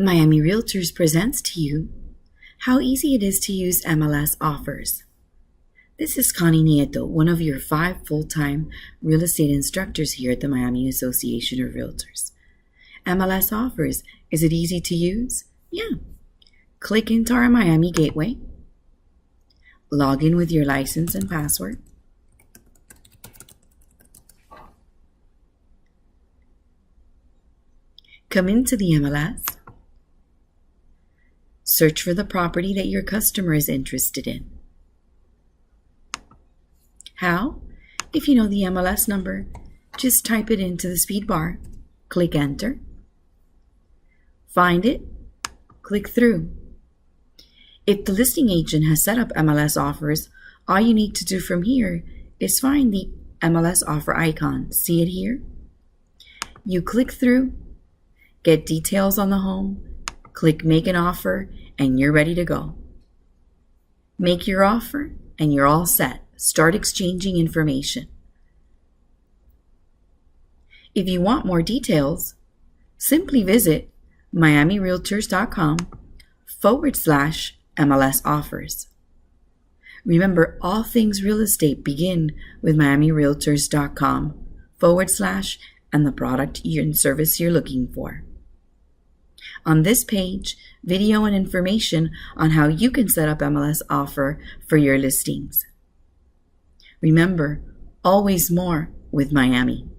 Miami Realtors presents to you how easy it is to use MLS Offers. This is Connie Nieto, one of your 5 full-time real estate instructors here at the Miami Association of Realtors. MLS Offers, is it easy to use? Yeah. Click into our Miami gateway, log in with your license and password, come into the MLS, search for the property that your customer is interested in. How? If you know the MLS number, just type it into the speed bar, click enter, find it, click through. If the listing agent has set up MLS offers, all you need to do from here is find the MLS offer icon. See it here? You click through, get details on the home, click make an offer, and you're ready to go. Make your offer and you're all set. Start exchanging information. If you want more details, simply visit miamirealtors.com/MLS offers. Remember, all things real estate begin with miamirealtors.com/ and the product and service you're looking for. On this page, video and information on how you can set up MLS offer for your listings. Remember, always more with Miami.